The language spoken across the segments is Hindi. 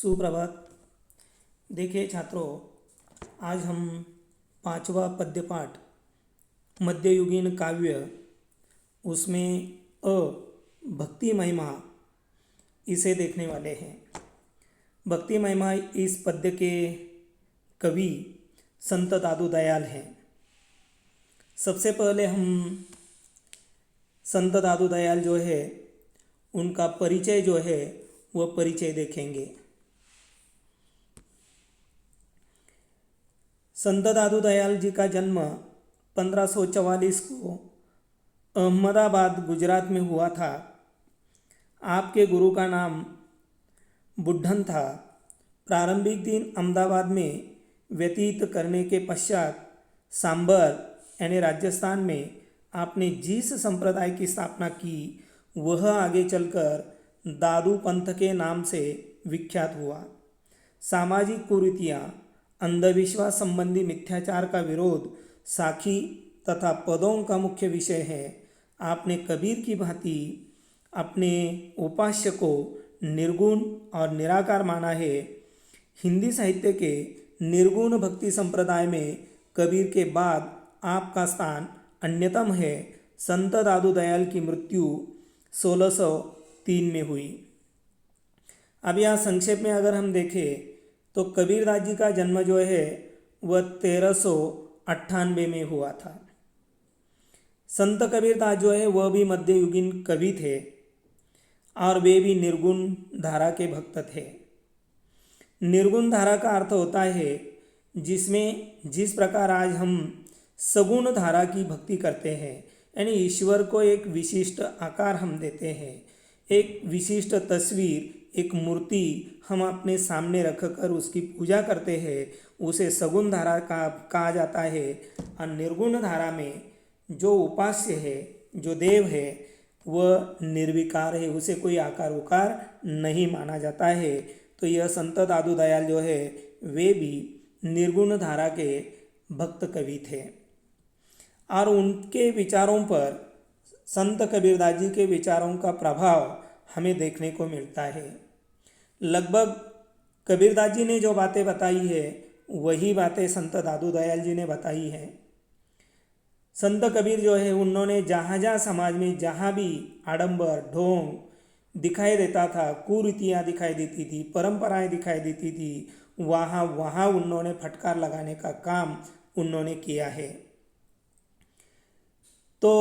सुप्रभात। देखिए छात्रों, आज हम पांचवा पद्य पाठ मध्ययुगीन काव्य उसमें अ भक्ति महिमा इसे देखने वाले हैं। भक्ति महिमा इस पद्य के कवि संत दादू दयाल हैं। सबसे पहले हम संत दादू दयाल जो है उनका परिचय जो है वह परिचय देखेंगे। संत दादू दयाल जी का जन्म 1544 को अहमदाबाद गुजरात में हुआ था। आपके गुरु का नाम बुड्ढन था। प्रारंभिक दिन अहमदाबाद में व्यतीत करने के पश्चात सांबर यानी राजस्थान में आपने जिस संप्रदाय की स्थापना की वह आगे चलकर दादू पंथ के नाम से विख्यात हुआ। सामाजिक कुरीतियाँ, अंधविश्वास संबंधी मिथ्याचार का विरोध साखी तथा पदों का मुख्य विषय है। आपने कबीर की भांति अपने उपास्य को निर्गुण और निराकार माना है। हिंदी साहित्य के निर्गुण भक्ति संप्रदाय में कबीर के बाद आपका स्थान अन्यतम है। संत दादू दयाल की मृत्यु 1603 में हुई। अब यहाँ संक्षेप में अगर हम देखें तो कबीरदास जी का जन्म जो है वह 1398 में हुआ था। संत कबीरदास जो है वह भी मध्ययुगीन कवि थे और वे भी निर्गुण धारा के भक्त थे। निर्गुण धारा का अर्थ होता है जिसमें जिस प्रकार आज हम सगुण धारा की भक्ति करते हैं, यानी ईश्वर को एक विशिष्ट आकार हम देते हैं, एक विशिष्ट तस्वीर, एक मूर्ति हम अपने सामने रखकर उसकी पूजा करते हैं, उसे सगुण धारा का कहा जाता है। और निर्गुण धारा में जो उपास्य है, जो देव है, वह निर्विकार है, उसे कोई आकार उकार नहीं माना जाता है। तो यह संत दादू दयाल जो है वे भी निर्गुण धारा के भक्त कवि थे और उनके विचारों पर संत कबीरदास जी के विचारों का प्रभाव हमें देखने को मिलता है। लगभग कबीरदास जी ने जो बातें बताई है वही बातें संत दादू दयाल जी ने बताई हैं। संत कबीर जो है उन्होंने जहाँ जहाँ समाज में जहाँ भी आडंबर ढोंग दिखाई देता था, कुरीतियाँ दिखाई देती थी, परंपराएं दिखाई देती थी, वहाँ वहाँ उन्होंने फटकार लगाने का काम उन्होंने किया है। तो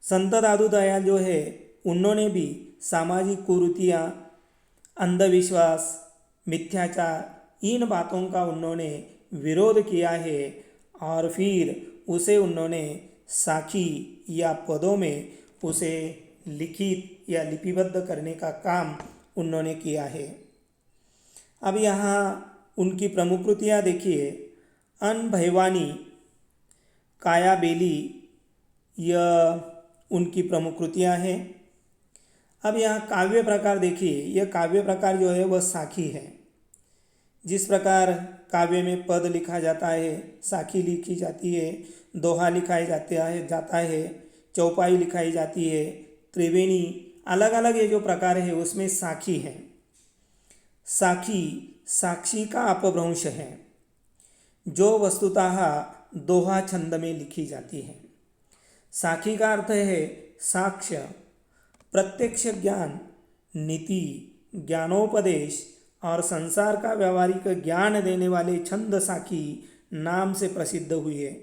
संत दादू दयाल जो है उन्होंने भी सामाजिक कुरीतियाँ, अंधविश्वास, मिथ्याचार, इन बातों का उन्होंने विरोध किया है और फिर उसे उन्होंने साखी या पदों में उसे लिखित या लिपिबद्ध करने का काम उन्होंने किया है। अब यहाँ उनकी प्रमुख कृतियाँ देखिए। अन भैवानी, काया बेली, यह उनकी प्रमुख कृतियाँ हैं। अब यहाँ काव्य प्रकार देखिए। यह काव्य प्रकार जो है वह साखी है। जिस प्रकार काव्य में पद लिखा जाता है, साखी लिखी जाती है, दोहा लिखाया जाता है, चौपाई लिखाई जाती है, त्रिवेणी, अलग अलग ये जो प्रकार है उसमें साखी है। साखी साक्षी का अपभ्रंश है जो वस्तुतः दोहा छंद में लिखी जाती है। साखी का अर्थ है साक्ष्य, प्रत्यक्ष ज्ञान, नीति, ज्ञानोपदेश और संसार का व्यावहारिक ज्ञान देने वाले छंद साखी नाम से प्रसिद्ध हुए।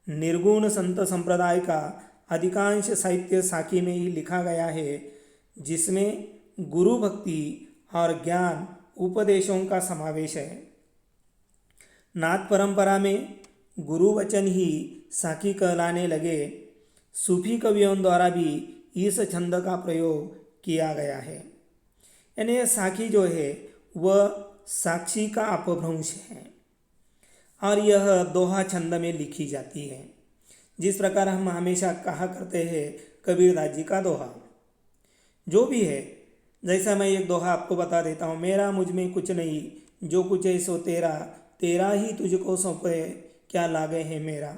निर्गुण संत संप्रदाय का अधिकांश साहित्य साखी में ही लिखा गया है, जिसमें गुरु भक्ति और ज्ञान उपदेशों का समावेश है। नाथ परंपरा में गुरु वचन ही साखी कहलाने लगे। सूफी कवियों द्वारा भी इस छंद का प्रयोग किया गया है। यानी यह साखी जो है वह साक्षी का अपभ्रंश है और यह दोहा छंद में लिखी जाती है। जिस प्रकार हम हमेशा कहा करते हैं कबीरदास जी का दोहा जो भी है, जैसा मैं एक दोहा आपको बता देता हूँ। मेरा मुझ में कुछ नहीं, जो कुछ है सो तेरा, तेरा ही तुझको सौंपे, क्या लागे है मेरा।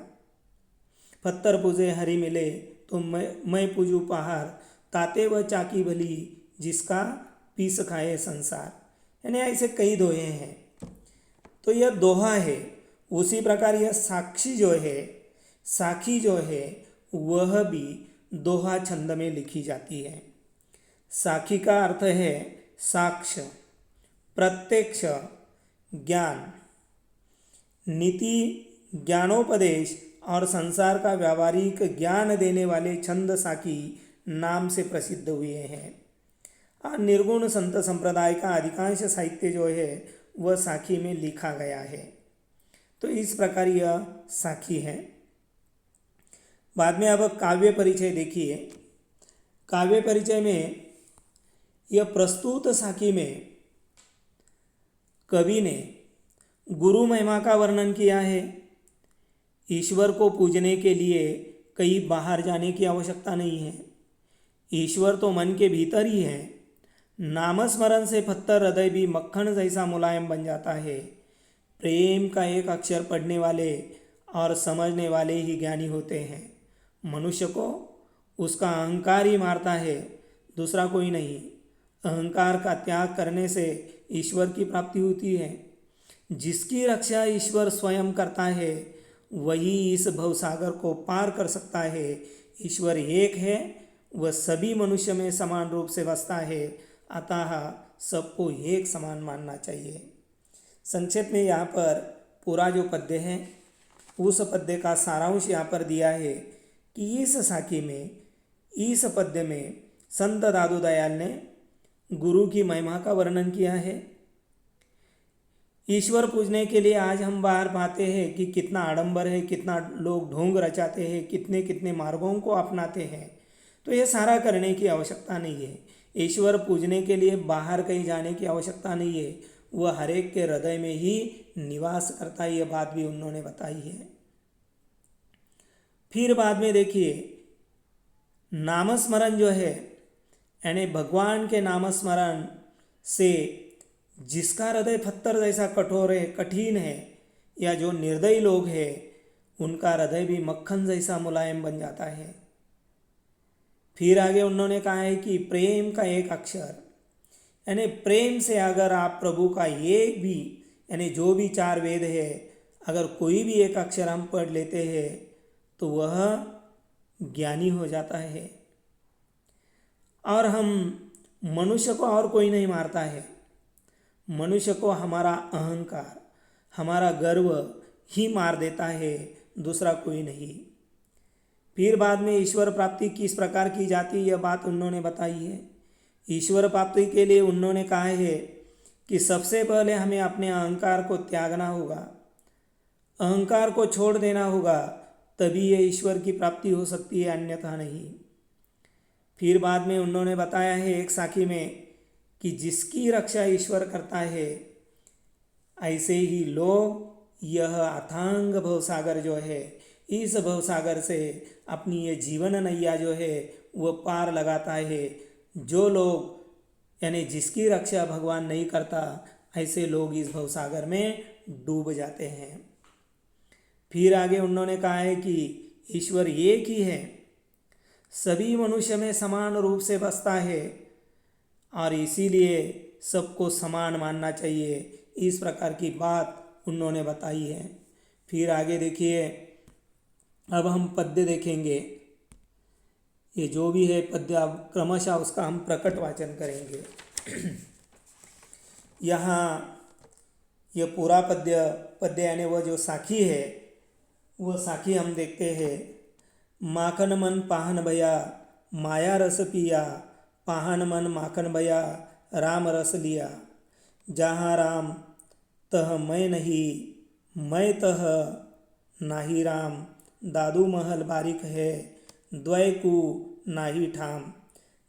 पत्थर पूजे हरि मिले तो मैं पूजू पहाड़, ताते व चाकी भली, जिसका पीस खाए संसार। यानी ऐसे कई दोहे हैं। तो यह दोहा है। उसी प्रकार यह साक्षी जो है, साखी जो है, वह भी दोहा छंद में लिखी जाती है। साखी का अर्थ है साक्ष्य, प्रत्यक्ष, ज्ञान, नीति, ज्ञानोपदेश और संसार का व्यावहारिक ज्ञान देने वाले छंद साखी नाम से प्रसिद्ध हुए हैं। और निर्गुण संत संप्रदाय का अधिकांश साहित्य जो है वह साखी में लिखा गया है। तो इस प्रकार यह साखी है। बाद में अब काव्य परिचय देखिए। काव्य परिचय में यह प्रस्तुत साखी में कवि ने गुरु महिमा का वर्णन किया है। ईश्वर को पूजने के लिए कहीं बाहर जाने की आवश्यकता नहीं है। ईश्वर तो मन के भीतर ही है। नामस्मरण से पत्थर हृदय भी मक्खन जैसा मुलायम बन जाता है। प्रेम का एक अक्षर पढ़ने वाले और समझने वाले ही ज्ञानी होते हैं। मनुष्य को उसका अहंकार ही मारता है, दूसरा कोई नहीं। अहंकार का त्याग करने से ईश्वर की प्राप्ति होती है। जिसकी रक्षा ईश्वर स्वयं करता है वही इस भवसागर को पार कर सकता है। ईश्वर एक है, वह सभी मनुष्य में समान रूप से बसता है, अतः सबको एक समान मानना चाहिए। संक्षेप में यहाँ पर पूरा जो पद्य है उस पद्य का सारांश यहाँ पर दिया है कि इस साखी में, इस पद्य में संत दादू दयाल ने गुरु की महिमा का वर्णन किया है। ईश्वर पूजने के लिए आज हम बाहर पाते हैं कि कितना आडंबर है, कितना लोग ढोंग रचाते हैं, कितने कितने मार्गों को अपनाते हैं। तो ये सारा करने की आवश्यकता नहीं है। ईश्वर पूजने के लिए बाहर कहीं जाने की आवश्यकता नहीं है। वह हर एक के हृदय में ही निवास करता है। यह बात भी उन्होंने बताई है। फिर बाद में देखिए, नामस्मरण जो है, यानी भगवान के नामस्मरण से जिसका हृदय पत्थर जैसा कठोर है, कठिन है, या जो निर्दयी लोग हैं उनका हृदय भी मक्खन जैसा मुलायम बन जाता है। फिर आगे उन्होंने कहा है कि प्रेम का एक अक्षर, यानी प्रेम से अगर आप प्रभु का एक भी, यानी जो भी 4 वेद है, अगर कोई भी एक अक्षर हम पढ़ लेते हैं तो वह ज्ञानी हो जाता है। और हम मनुष्य को और कोई नहीं मारता है। मनुष्य को हमारा अहंकार, हमारा गर्व ही मार देता है, दूसरा कोई नहीं। फिर बाद में ईश्वर प्राप्ति किस प्रकार की जाती है, यह बात उन्होंने बताई है। ईश्वर प्राप्ति के लिए उन्होंने कहा है कि सबसे पहले हमें अपने अहंकार को त्यागना होगा, अहंकार को छोड़ देना होगा, तभी ये ईश्वर की प्राप्ति हो सकती है, अन्यथा नहीं। फिर बाद में उन्होंने बताया है एक साखी में कि जिसकी रक्षा ईश्वर करता है, ऐसे ही लोग यह अथांग भवसागर जो है, इस भवसागर से अपनी ये जीवन नैया जो है वह पार लगाता है। जो लोग, यानी जिसकी रक्षा भगवान नहीं करता, ऐसे लोग इस भवसागर में डूब जाते हैं। फिर आगे उन्होंने कहा है कि ईश्वर एक ही है, सभी मनुष्य में समान रूप से बसता है और इसीलिए सबको समान मानना चाहिए। इस प्रकार की बात उन्होंने बताई है। फिर आगे देखिए, अब हम पद्य देखेंगे। ये जो भी है पद्य, अब क्रमशः उसका हम प्रकट वाचन करेंगे। यहाँ यह पूरा पद्य यानी वह जो साखी है, वह साखी हम देखते हैं। माखन मन पाहन भया, माया रस पिया, पाहन मन माखन भया, राम रस लिया। जहाँ राम तह मैं नहीं, मैं तह नाही राम। दादू महल बारिक है, द्वय को नाही ठाम।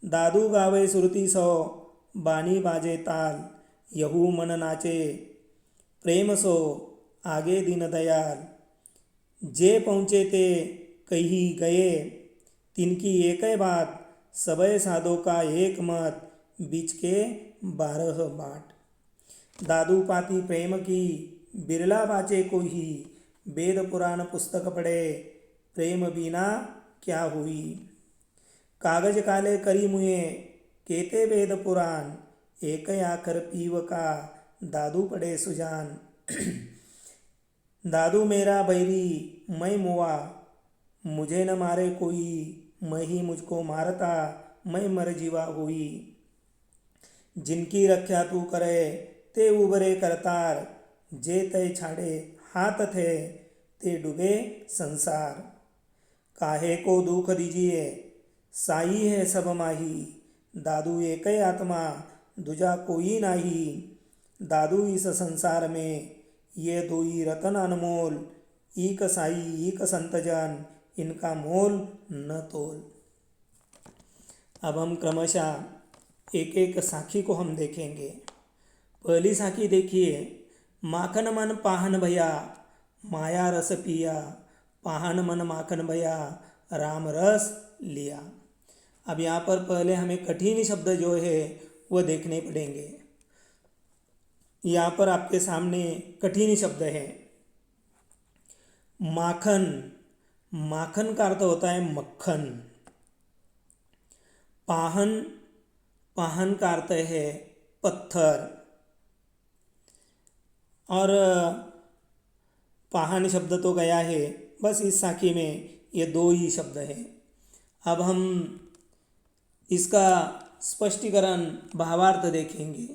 दादू गावे श्रुति सो, बानी बाजे ताल। यहू मन नाचे, प्रेम सो आगे दीन दयाल। जे पहुँचे ते कही गए, तिनकी एक बात। सबय साधो का एक मत, बीच के 12 बाट। दादू पाती प्रेम की, बिरला बाचे कोई। वेद पुराण पुस्तक पढ़े, प्रेम बिना क्या हुई। कागज काले करी मुए, केते वेद पुराण। एक आखर पीव का दादू पड़े सुजान। दादू मेरा बैरी मैं मुआ, मुझे न मारे कोई, मैं ही मुझको मारता, मैं मर जीवा हुई। जिनकी रक्षा तू करे ते उबरे करतार, जे तय छाड़े हाथ थे ते डूबे संसार। काहे को दुख दीजिए साई है सब माही, दादू एक आत्मा दूजा कोई नाही। दादू इस संसार में ये दोई रतन अनमोल, ईक साई ईक संतजन, इनका मोल न तोल। अब हम क्रमशः एक एक साखी को हम देखेंगे। पहली साखी देखिए, माखन मन पाहन भया माया रस पिया, पाहन मन माखन भया राम रस लिया। अब यहाँ पर पहले हमें कठिन शब्द जो है वह देखने पड़ेंगे। यहाँ पर आपके सामने कठिन शब्द है माखन। माखन का अर्थ होता है मक्खन। पाहन, पाहन का अर्थ है पत्थर। और पाहन शब्द तो गया है, बस इस साखी में ये दो ही शब्द हैं। अब हम इसका स्पष्टीकरण भावार्थ देखेंगे।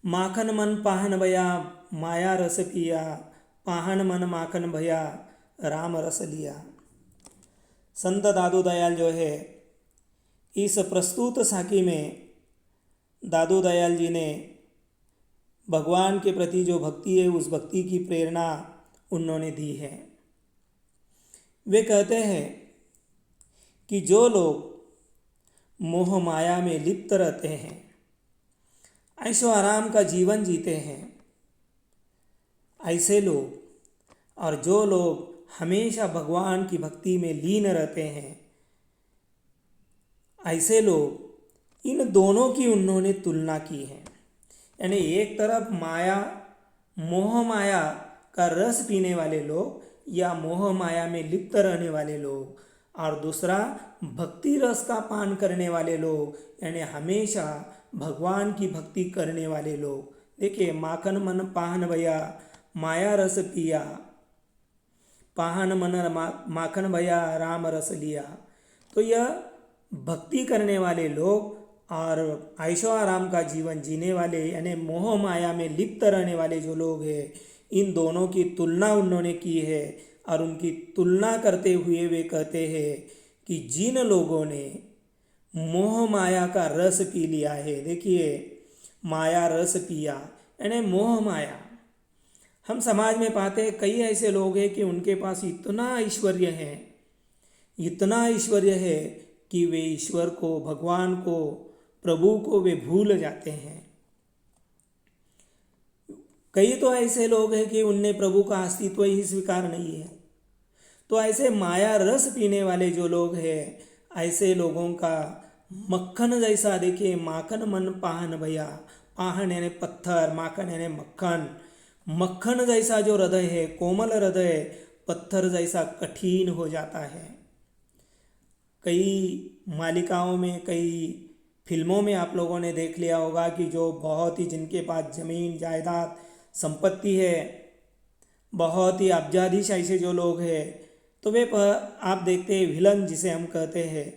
माखन मन पाहन भया माया रस पिया, पाहन मन माखन भया राम रस लिया। संत दादू दयाल जो है इस प्रस्तुत साखी में दादू दयाल जी ने भगवान के प्रति जो भक्ति है उस भक्ति की प्रेरणा उन्होंने दी है। वे कहते हैं कि जो लोग मोह माया में लिप्त रहते हैं, ऐशो आराम का जीवन जीते हैं, ऐसे लोग, और जो लोग हमेशा भगवान की भक्ति में लीन रहते हैं, ऐसे लोग, इन दोनों की उन्होंने तुलना की है। यानी एक तरफ माया, मोह माया का रस पीने वाले लोग या मोह माया में लिप्त रहने वाले लोग, और दूसरा भक्ति रस का पान करने वाले लोग, यानी हमेशा भगवान की भक्ति करने वाले लोग। देखिए, माखन मन पाहन भया माया रस पिया, पाहन मन माखन भया राम रस लिया। तो यह भक्ति करने वाले लोग और ऐशो आराम का जीवन जीने वाले, यानी मोह माया में लिप्त रहने वाले जो लोग हैं, इन दोनों की तुलना उन्होंने की है। और उनकी तुलना करते हुए वे कहते हैं कि जिन लोगों ने मोह माया का रस पी लिया है, देखिए माया रस पिया यानी मोह माया। हम समाज में पाते हैं कई ऐसे लोग हैं कि उनके पास इतना ऐश्वर्य है, इतना ऐश्वर्य है कि वे ईश्वर को, भगवान को, प्रभु को वे भूल जाते हैं। कई तो ऐसे लोग हैं कि उनने प्रभु का अस्तित्व ही स्वीकार नहीं है। तो ऐसे माया रस पीने वाले जो लोग हैं, ऐसे लोगों का मक्खन जैसा, देखिए माखन मन पाहन भैया, पाहन यानी पत्थर, माखन यानी मक्खन, मक्खन जैसा जो हृदय है, कोमल हृदय, पत्थर जैसा कठिन हो जाता है। कई मालिकाओं में, कई फिल्मों में आप लोगों ने देख लिया होगा कि जो बहुत ही, जिनके पास ज़मीन जायदाद संपत्ति है, बहुत ही अब्जाधीश ऐसे जो लोग हैं, तो वे आप देखते हैं विलन जिसे हम कहते हैं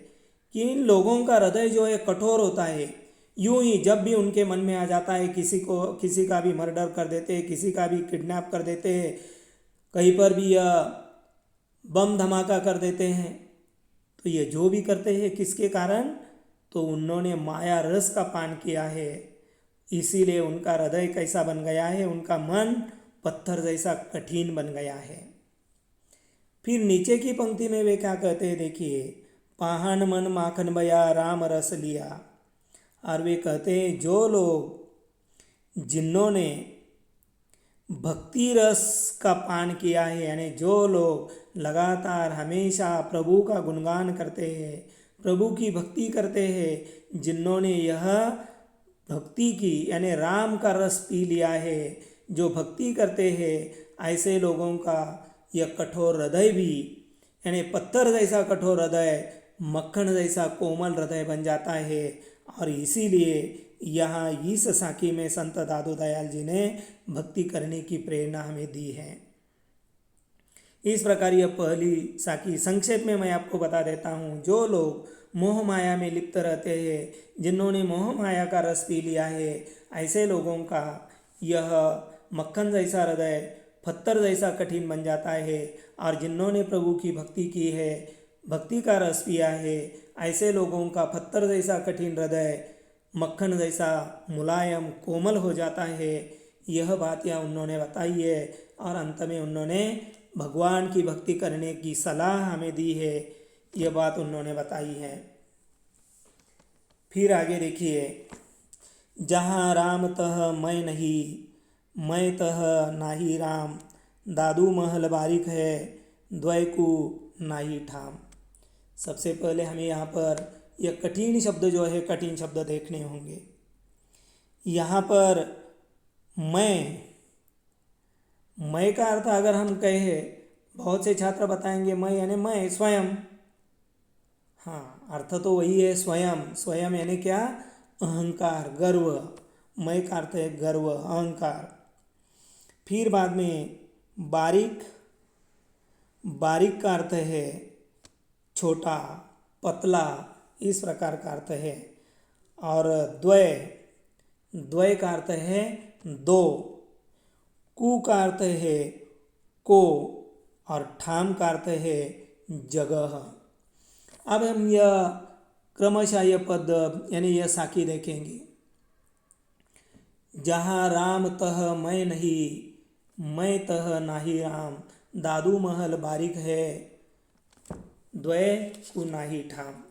कि इन लोगों का हृदय जो है कठोर होता है। यूं ही जब भी उनके मन में आ जाता है किसी का भी मर्डर कर देते हैं, किसी का भी किडनैप कर देते हैं, कहीं पर भी बम धमाका कर देते हैं। तो ये जो भी करते हैं किसके कारण? तो उन्होंने माया रस का पान किया है, इसीलिए उनका हृदय कैसा बन गया है, उनका मन पत्थर जैसा कठिन बन गया है। फिर नीचे की पंक्ति में वे क्या कहते हैं, देखिए पाहन मन माखन भया राम रस लिया। और वे कहते हैं जो लोग, जिन्होंने भक्ति रस का पान किया है, यानी जो लोग लगातार हमेशा प्रभु का गुणगान करते हैं, प्रभु की भक्ति करते हैं, जिन्होंने यह भक्ति की यानी राम का रस पी लिया है, जो भक्ति करते हैं, ऐसे लोगों का यह कठोर हृदय भी, यानी पत्थर जैसा कठोर हृदय, मक्खन जैसा कोमल हृदय बन जाता है। और इसीलिए यहाँ इस साखी में संत दादू दयाल जी ने भक्ति करने की प्रेरणा हमें दी है। इस प्रकार यह पहली साखी संक्षेप में मैं आपको बता देता हूँ। जो लोग मोह माया में लिप्त रहते हैं, जिन्होंने मोह माया का रस पी लिया है, ऐसे लोगों का यह मक्खन जैसा हृदय पत्थर जैसा कठिन बन जाता है। और जिन्होंने प्रभु की भक्ति की है, भक्ति का रस पिया है, ऐसे लोगों का पत्थर जैसा कठिन हृदय मक्खन जैसा मुलायम कोमल हो जाता है। यह बात यहाँ उन्होंने बताई है। और अंत में उन्होंने भगवान की भक्ति करने की सलाह हमें दी है, यह बात उन्होंने बताई है। फिर आगे देखिए, जहाँ राम तह मैं नहीं, मैं तह नाही राम, दादू महल बारिक है, द्वय को नाही ठाम। सबसे पहले हमें यहाँ पर यह कठिन शब्द जो है, कठिन शब्द देखने होंगे। यहाँ पर मैं का अर्थ अगर हम कहें, बहुत से छात्र बताएंगे मैं यानी मैं स्वयं। हाँ, अर्थ तो वही है, स्वयं। स्वयं यानी क्या? अहंकार, गर्व। मैं का अर्थ है गर्व, अहंकार। फिर बाद में बारीक, बारीक का अर्थ है छोटा, पतला, इस प्रकार का अर्थ है। और द्वय, द्वय का अर्थ है दो। कु का अर्थ है को, और ठाम का अर्थ है जगह। अब हम यह क्रमशः यह पद यानी यह साखी देखेंगे। जहाँ राम तह मैं नहीं, मैं तह नाही राम, दादू महल बारिक है, द्वय को नाही ठाम।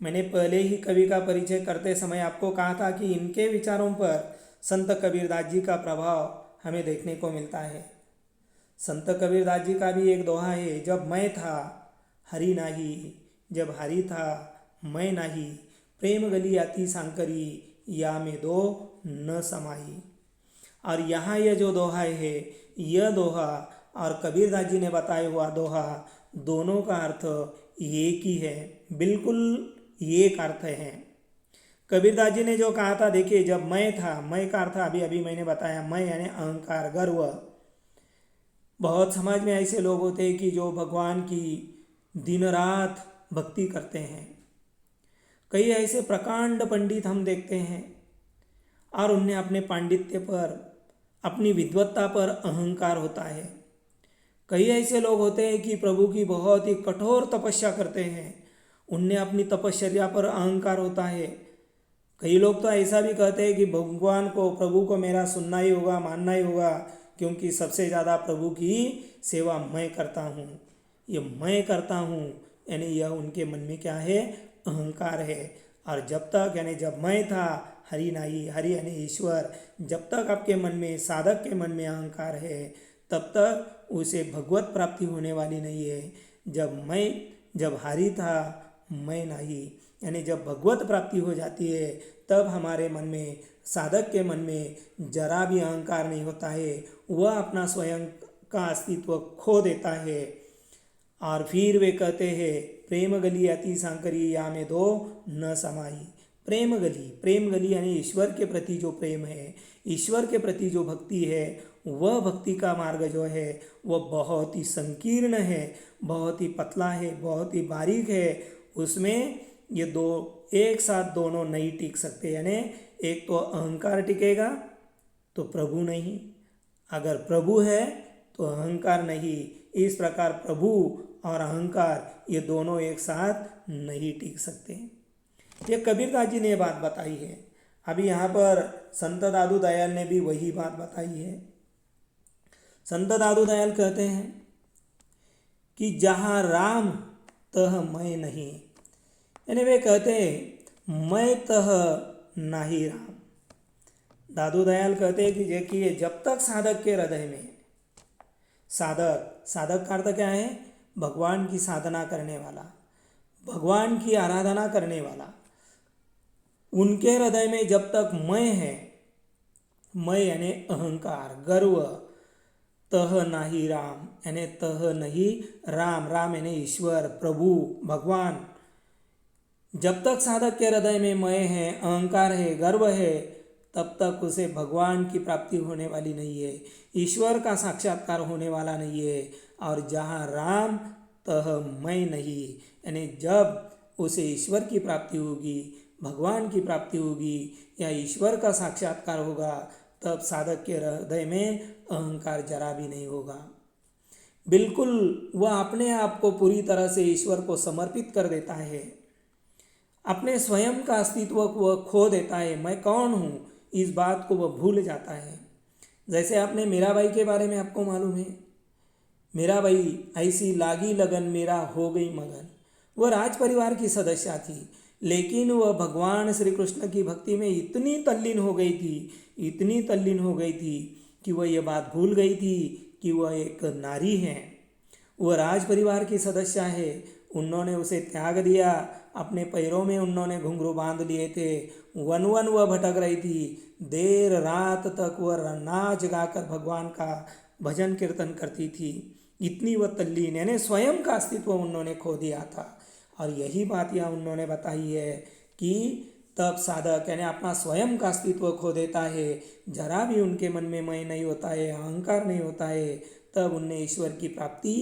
मैंने पहले ही कवि का परिचय करते समय आपको कहा था कि इनके विचारों पर संत कबीरदास जी का प्रभाव हमें देखने को मिलता है। संत कबीरदास जी का भी एक दोहा है, जब मैं था हरि नाही, जब हरि था मैं नाही, प्रेम गली आती सांकरी, या में दो न समाई। और यहाँ यह जो दोहा है, यह दोहा और कबीरदास जी ने बताया हुआ दोहा, दोनों का अर्थ एक ही है, बिल्कुल एक अर्थ है। कबीरदास जी ने जो कहा था, देखिए, जब मैं था, मैं का अर्थ अभी अभी मैंने बताया, मैं यानी अहंकार, गर्व। बहुत समाज में ऐसे लोग होते हैं कि जो भगवान की दिन रात भक्ति करते हैं। कई ऐसे प्रकांड पंडित हम देखते हैं और उन्हें अपने पांडित्य पर, अपनी विद्वत्ता पर अहंकार होता है। कई ऐसे लोग होते हैं कि प्रभु की बहुत ही कठोर तपस्या करते हैं, उन्हें अपनी तपश्चर्या पर अहंकार होता है। कई लोग तो ऐसा भी कहते हैं कि भगवान को, प्रभु को मेरा सुनना ही होगा, मानना ही होगा, क्योंकि सबसे ज़्यादा प्रभु की सेवा मैं करता हूँ। ये मैं करता हूँ यानी यह उनके मन में क्या है? अहंकार है। और जब तक यानी जब मैं था हरि नाही, हरि यानी ईश्वर, जब तक आपके मन में, साधक के मन में अहंकार है, तब तक उसे भगवत प्राप्ति होने वाली नहीं है। जब हरि था मैं नाही, यानी जब भगवत प्राप्ति हो जाती है, तब हमारे मन में, साधक के मन में जरा भी अहंकार नहीं होता है। वह अपना स्वयं का अस्तित्व खो देता है। और फिर वे कहते हैं, प्रेम गली अति सांकरी, या में दो न समाई। प्रेम गली, प्रेम गली यानी ईश्वर के प्रति जो प्रेम है, ईश्वर के प्रति जो भक्ति है, वह भक्ति का मार्ग जो है वह बहुत ही संकीर्ण है, बहुत ही पतला है, बहुत ही बारीक है। उसमें ये दो एक साथ दोनों नहीं टिक सकते। यानी एक तो अहंकार टिकेगा तो प्रभु नहीं, अगर प्रभु है तो अहंकार नहीं। इस प्रकार प्रभु और अहंकार ये दोनों एक साथ नहीं टिक सकते। ये कबीरदास जी ने ये बात बताई है। अभी यहाँ पर संत दादू दयाल ने भी वही बात बताई है। संत दादू दयाल कहते हैं कि जहाँ राम तह मैं नहीं, यानी वे कहते हैं मैं तह नाही राम। दादू दयाल कहते हैं कि देखिए, जब तक साधक के हृदय में, साधक का अर्थ क्या है? भगवान की साधना करने वाला, भगवान की आराधना करने वाला, उनके हृदय में जब तक मैं है, मैं यानी अहंकार, गर्व, तह नाही राम यानी तह नहीं राम, राम यानी ईश्वर, प्रभु, भगवान, जब तक साधक के हृदय में मय है, अहंकार है, गर्व है, तब तक उसे भगवान की प्राप्ति होने वाली नहीं है, ईश्वर का साक्षात्कार होने वाला नहीं है। और जहाँ राम तह मैं नहीं, यानी जब उसे ईश्वर की प्राप्ति होगी, भगवान की प्राप्ति होगी या ईश्वर का साक्षात्कार होगा, तब साधक के हृदय में अहंकार जरा भी नहीं होगा। बिल्कुल वह अपने आप को पूरी तरह से ईश्वर को समर्पित कर देता है, अपने स्वयं का अस्तित्व वह खो देता है। मैं कौन हूँ, इस बात को वह भूल जाता है। जैसे आपने मीराबाई के बारे में आपको मालूम है, मीराबाई ऐसी लागी लगन मेरा हो गई मगन। वह राज परिवार की सदस्य थी, लेकिन वह भगवान श्री कृष्ण की भक्ति में इतनी तल्लीन हो गई थी, इतनी तल्लीन हो गई थी कि वह ये बात भूल गई थी कि वह एक नारी है, वह राज परिवार की सदस्य है। उन्होंने उसे त्याग दिया, अपने पैरों में उन्होंने घुंघरू बांध लिए थे, वन वन वह भटक रही थी, देर रात तक वह नाच गाकर भगवान का भजन कीर्तन करती थी। इतनी वह तल्लीन, यानी स्वयं का अस्तित्व उन्होंने खो दिया था। और यही बात यहाँ उन्होंने बताई है कि तब साधक यानी अपना स्वयं का अस्तित्व खो देता है, जरा भी उनके मन में मैं नहीं होता है, अहंकार नहीं होता है, तब उन्हें ईश्वर की प्राप्ति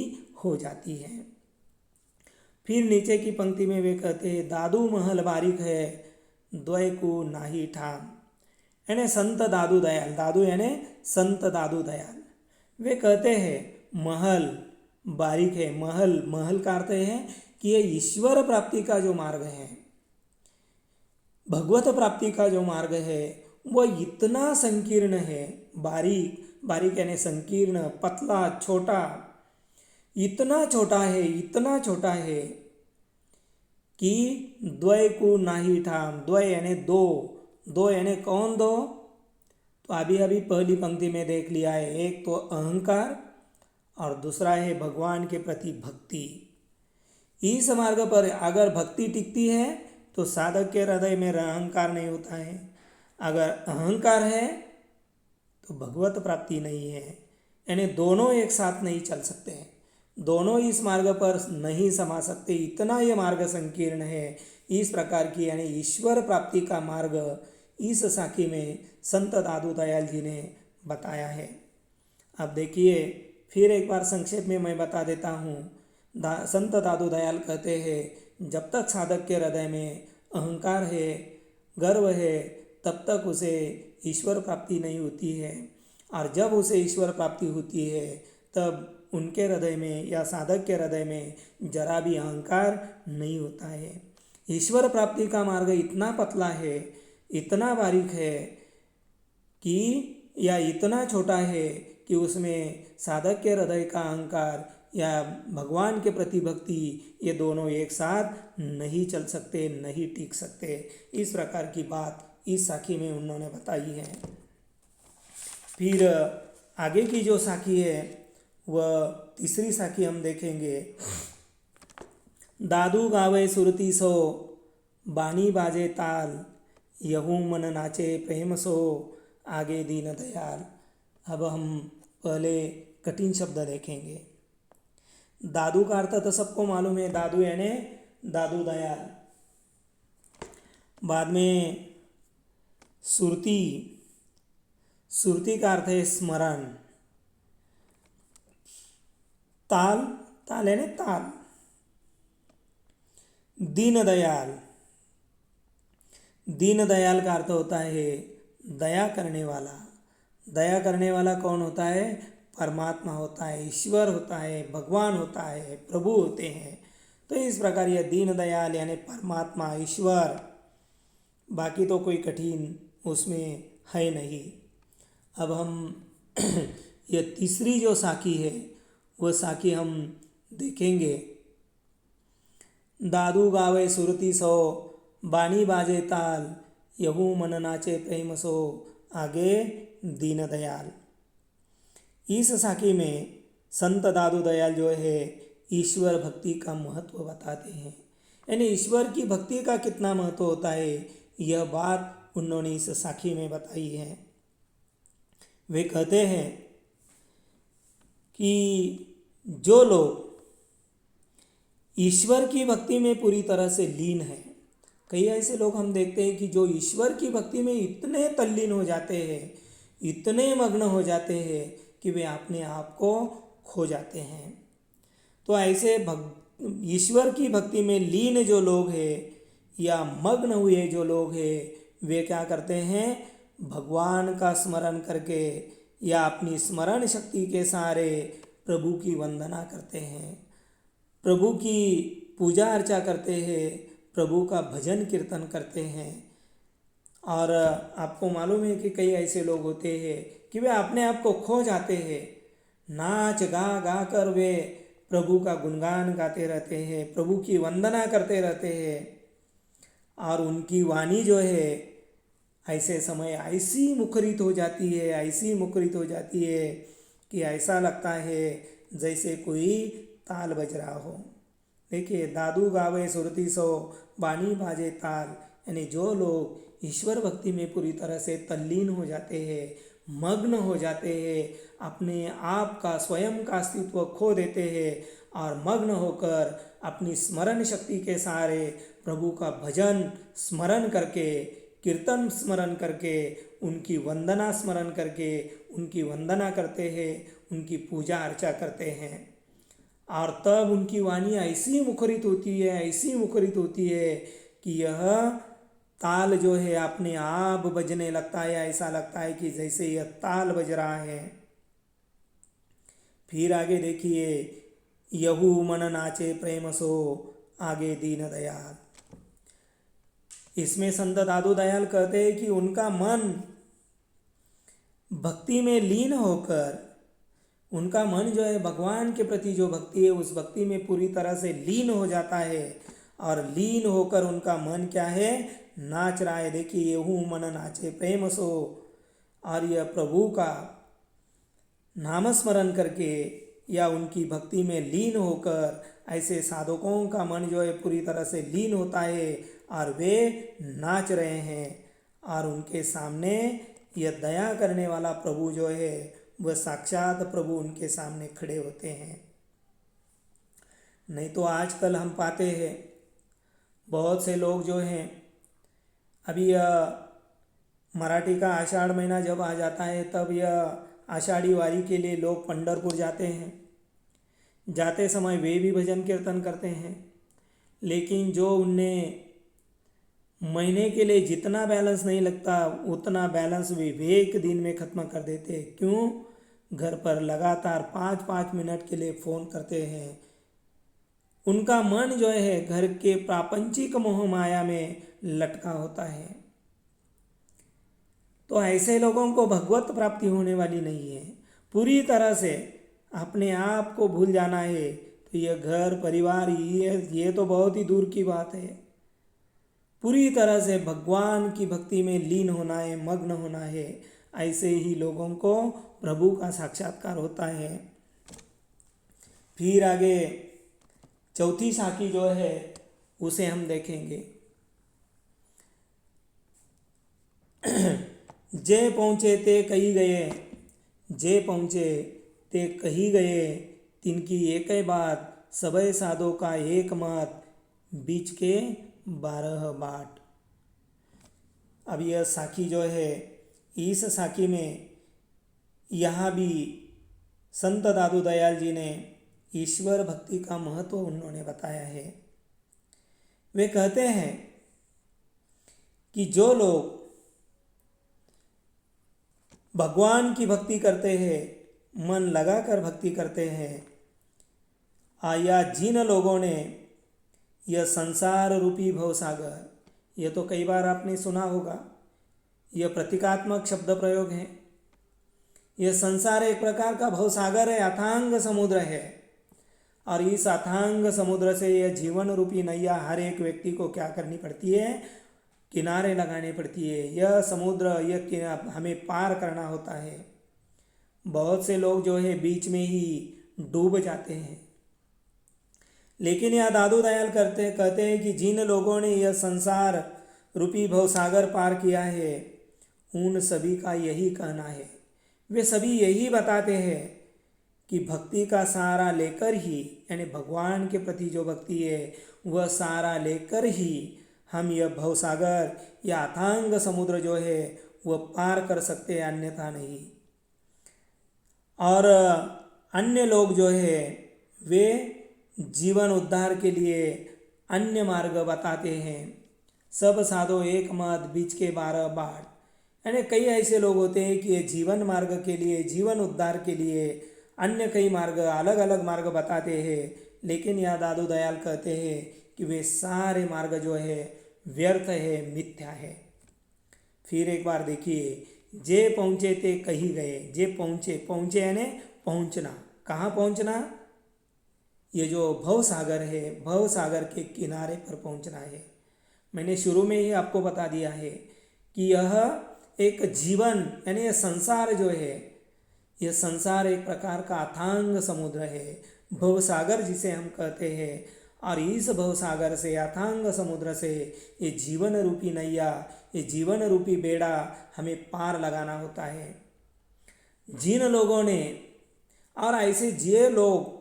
हो जाती है। फिर नीचे की पंक्ति में वे कहते हैं, दादू महल बारीक है, द्वय को नाही ठाम। यानी संत दादू दयाल, दादू यानी संत दादू दयाल, वे कहते हैं महल बारीक है। महल, महल का अर्थ है कि ये ईश्वर प्राप्ति का जो मार्ग है, भगवत प्राप्ति का जो मार्ग है, वह इतना संकीर्ण है। बारीक, बारीक यानी संकीर्ण, पतला, छोटा, इतना छोटा है, इतना छोटा है कि द्वय को नाही ठाम। द्वय यानी दो, दो यानी कौन दो? तो अभी अभी पहली पंक्ति में देख लिया है, एक तो अहंकार और दूसरा है भगवान के प्रति भक्ति। इस मार्ग पर अगर भक्ति टिकती है तो साधक के हृदय में अहंकार नहीं होता है, अगर अहंकार है तो भगवत प्राप्ति नहीं है। यानी दोनों एक साथ नहीं चल सकते, दोनों इस मार्ग पर नहीं समा सकते, इतना ये मार्ग संकीर्ण है। इस प्रकार की यानी ईश्वर प्राप्ति का मार्ग इस साखी में संत दादू दयाल जी ने बताया है। अब देखिए, फिर एक बार संक्षेप में मैं बता देता हूँ। संत दादू दयाल कहते हैं, जब तक साधक के हृदय में अहंकार है, गर्व है, तब तक उसे ईश्वर प्राप्ति नहीं होती है। और जब उसे ईश्वर प्राप्ति होती है, तब उनके हृदय में या साधक के हृदय में जरा भी अहंकार नहीं होता है। ईश्वर प्राप्ति का मार्ग इतना पतला है, इतना बारीक है कि या इतना छोटा है कि उसमें साधक के हृदय का अहंकार या भगवान के प्रति भक्ति, ये दोनों एक साथ नहीं चल सकते, नहीं टिक सकते। इस प्रकार की बात इस साखी में उन्होंने बताई है। फिर आगे की जो साखी है वह तीसरी साखी हम देखेंगे। दादू गावे सुरती सो, बानी बाजे ताल, यहू मन नाचे प्रेम सो, आगे दीन दयाल। अब हम पहले कठिन शब्द देखेंगे। दादू का अर्थ तो सबको मालूम है, दादू यानी दादू दयाल। बाद में सुरती, सुरती का अर्थ है स्मरण। ताल, ताल यानी ताल। दीन दयाल, दीन दयाल का अर्थ होता है दया करने वाला। दया करने वाला कौन होता है? परमात्मा होता है, ईश्वर होता है, भगवान होता है, प्रभु होते हैं। तो इस प्रकार यह दीन दयाल यानी परमात्मा, ईश्वर, बाकी तो कोई कठिन उसमें है नहीं। अब हम यह तीसरी जो साखी है वह साखी हम देखेंगे। दादू गावे सुरती सो, बानी बाजे ताल, यहू मन नाचे प्रेम सो, आगे दीन दयाल। इस साखी में संत दादू दयाल जो है ईश्वर भक्ति का महत्व बताते हैं, यानी ईश्वर की भक्ति का कितना महत्व होता है, यह बात उन्होंने इस साखी में बताई है। वे कहते हैं कि जो लोग ईश्वर की भक्ति में पूरी तरह से लीन है, कई ऐसे लोग हम देखते हैं कि जो ईश्वर की भक्ति में इतने तल्लीन हो जाते हैं, इतने मग्न हो जाते हैं कि वे अपने आप को खो जाते हैं। तो ऐसे ईश्वर की भक्ति में लीन जो लोग हैं या मग्न हुए जो लोग हैं वे क्या करते हैं, भगवान का स्मरण करके या अपनी स्मरण शक्ति के सहारे प्रभु की वंदना करते हैं, प्रभु की पूजा अर्चा करते हैं, प्रभु का भजन कीर्तन करते हैं। और आपको मालूम है कि कई ऐसे लोग होते हैं कि वे अपने आप को खो जाते हैं, नाच गा गा कर वे प्रभु का गुणगान गाते रहते हैं, प्रभु की वंदना करते रहते हैं। और उनकी वाणी जो है ऐसे समय ऐसी मुखरित हो जाती है, ऐसी मुखरित हो जाती है कि ऐसा लगता है जैसे कोई ताल बज रहा हो। देखिए, दादू गावे सुरती सो बाणी बाजे ताल, यानी जो लोग ईश्वर भक्ति में पूरी तरह से तल्लीन हो जाते हैं, मग्न हो जाते हैं, अपने आप का स्वयं का अस्तित्व खो देते हैं और मग्न होकर अपनी स्मरण शक्ति के सहारे प्रभु का भजन स्मरण करके, कीर्तन स्मरण करके, उनकी वंदना स्मरण करके उनकी वंदना करते हैं, उनकी पूजा अर्चा करते हैं। और तब उनकी वाणी ऐसी मुखरित होती है, ऐसी मुखरित होती है कि यह ताल जो है अपने आप बजने लगता है, ऐसा लगता है कि जैसे यह ताल बज रहा है। फिर आगे देखिए, यहू मन नाचे प्रेम सो आगे दीन दयाल। इसमें संत दादू दयाल कहते हैं कि उनका मन भक्ति में लीन होकर, उनका मन जो है भगवान के प्रति जो भक्ति है उस भक्ति में पूरी तरह से लीन हो जाता है। और लीन होकर उनका मन क्या है, नाच रहा है। देखिए, यहू मन नाचे प्रेम सो, और यह प्रभु का नामस्मरण करके या उनकी भक्ति में लीन होकर ऐसे साधकों का मन जो है पूरी तरह से लीन होता है और वे नाच रहे हैं। और उनके सामने यह दया करने वाला प्रभु जो है वह साक्षात प्रभु उनके सामने खड़े होते हैं। नहीं तो आजकल हम पाते हैं बहुत से लोग जो हैं, अभी मराठी का आषाढ़ महीना जब आ जाता है तब यह आषाढ़ी वारी के लिए लोग पंढरपुर जाते हैं। जाते समय वे भी भजन कीर्तन करते हैं, लेकिन जो उन्हें महीने के लिए जितना बैलेंस नहीं लगता उतना बैलेंस वे एक दिन में ख़त्म कर देते हैं। क्यों? घर पर लगातार 5-5 मिनट के लिए फ़ोन करते हैं। उनका मन जो है घर के प्रापंचिक मोह माया में लटका होता है। तो ऐसे लोगों को भगवत प्राप्ति होने वाली नहीं है। पूरी तरह से अपने आप को भूल जाना है तो यह घर परिवार ये तो बहुत ही दूर की बात है। पूरी तरह से भगवान की भक्ति में लीन होना है, मग्न होना है। ऐसे ही लोगों को प्रभु का साक्षात्कार होता है। फिर आगे चौथी साखी जो है उसे हम देखेंगे। जे पहुँचे ते कही गए, जे पहुँचे ते कही गए, तिनकी एक बात, सबय साधो का एक मत, बीच के 12 बाट। अब यह साखी जो है, इस साखी में यहाँ भी संत दादू दयाल जी ने ईश्वर भक्ति का महत्व उन्होंने बताया है। वे कहते हैं कि जो लोग भगवान की भक्ति करते हैं, मन लगाकर भक्ति करते हैं, या जिन लोगों ने यह संसार रूपी भवसागर, यह तो कई बार आपने सुना होगा, यह प्रतीकात्मक शब्द प्रयोग है। यह संसार एक प्रकार का भवसागर है, अथांग समुद्र है। और इस अथांग समुद्र से यह जीवन रूपी नैया हर एक व्यक्ति को क्या करनी पड़ती है, किनारे लगानी पड़ती है। यह समुद्र यह हमें पार करना होता है। बहुत से लोग जो है बीच में ही डूब जाते हैं। लेकिन यह दादू दयाल कहते हैं कि जिन लोगों ने यह संसार रूपी भवसागर पार किया है उन सभी का यही कहना है, वे सभी यही बताते हैं कि भक्ति का सहारा लेकर ही, यानी भगवान के प्रति जो भक्ति है वह सहारा लेकर ही हम यह भवसागर या अथांग समुद्र जो है वह पार कर सकते हैं, अन्यथा नहीं। और अन्य लोग जो है वे जीवन उद्धार के लिए अन्य मार्ग बताते हैं। सब साधो एक मत, बीच के 12 बाट। यानी कई ऐसे लोग होते हैं कि ये जीवन मार्ग के लिए, जीवन उद्धार के लिए अन्य कई मार्ग, अलग अलग मार्ग बताते हैं, लेकिन यह दादू दयाल कहते हैं कि वे सारे मार्ग जो है व्यर्थ है, मिथ्या है। फिर एक बार देखिए, जे पहुँचे ते कहीं गए। जे पहुँचे, पहुँचे यानी पहुँचना। कहाँ पहुँचना? ये जो भव सागर है, भव सागर के किनारे पर पहुँचना है। मैंने शुरू में ही आपको बता दिया है कि यह एक जीवन यानी यह संसार जो है, यह संसार एक प्रकार का अथांग समुद्र है, भवसागर जिसे हम कहते हैं। और इस भवसागर से, अथांग समुद्र से ये जीवन रूपी नैया, ये जीवन रूपी बेड़ा हमें पार लगाना होता है। जिन लोगों ने, और ऐसे जे लोग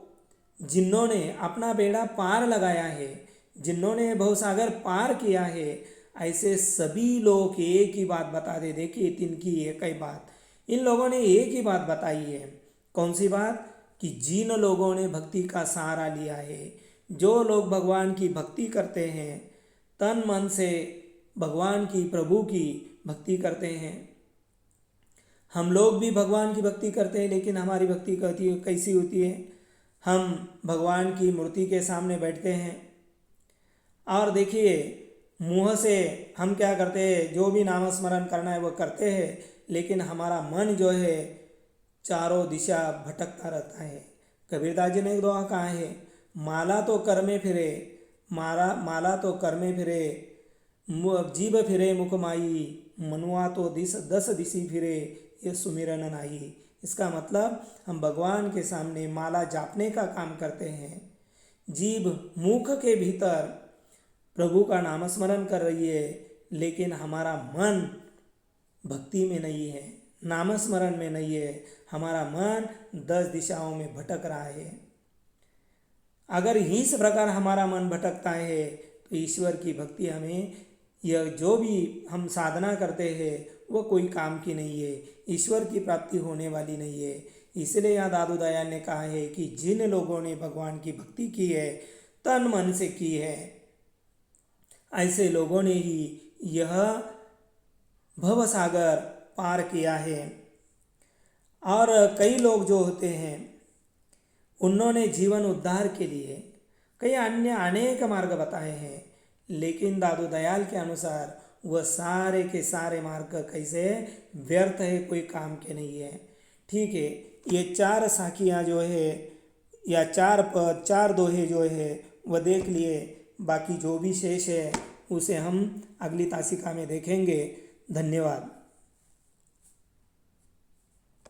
जिन्होंने अपना बेड़ा पार लगाया है, जिन्होंने भवसागर पार किया है, ऐसे सभी लोग एक ही बात बता दे। देखिए, तिनकी एक ही बात, इन लोगों ने एक ही बात बताई है। कौन सी बात? कि जिन लोगों ने भक्ति का सहारा लिया है, जो लोग भगवान की भक्ति करते हैं, तन मन से भगवान की, प्रभु की भक्ति करते हैं। हम लोग भी भगवान की भक्ति करते हैं, लेकिन हमारी भक्ति कैसी होती है? हम भगवान की मूर्ति के सामने बैठते हैं और देखिए, मुँह से हम क्या करते हैं, जो भी नाम स्मरण करना है वो करते हैं, लेकिन हमारा मन जो है चारों दिशा भटकता रहता है। कबीरदास जी ने एक दोहा कहा है, माला तो कर में फिरे, माला तो कर में फिरे, जीभ फिरे मुख माई, मनुआ तो दस दिशी फिरे, ये सुमिरन नाई। इसका मतलब हम भगवान के सामने माला जापने का काम करते हैं, जीभ मुख के भीतर प्रभु का नाम स्मरण कर रही है, लेकिन हमारा मन भक्ति में नहीं है, नाम स्मरण में नहीं है, हमारा मन 10 दिशाओं में भटक रहा है। अगर इस प्रकार हमारा मन भटकता है तो ईश्वर की भक्ति हमें, यह जो भी हम साधना करते हैं वो कोई काम की नहीं है, ईश्वर की प्राप्ति होने वाली नहीं है। इसलिए यहाँ दादू दयाल ने कहा है कि जिन लोगों ने भगवान की भक्ति की है, तन मन से की है, ऐसे लोगों ने ही यह भवसागर पार किया है। और कई लोग जो होते हैं, उन्होंने जीवन उद्धार के लिए कई अन्य अनेक मार्ग बताए हैं, लेकिन दादू दयाल के अनुसार वह सारे के सारे मार्ग कैसे व्यर्थ है, कोई काम के नहीं है। ठीक है, ये 4 साखियाँ जो है या 4 पद, 4 दोहे जो है वह देख लिए। बाकी जो भी शेष है उसे हम अगली तासिका में देखेंगे। धन्यवाद।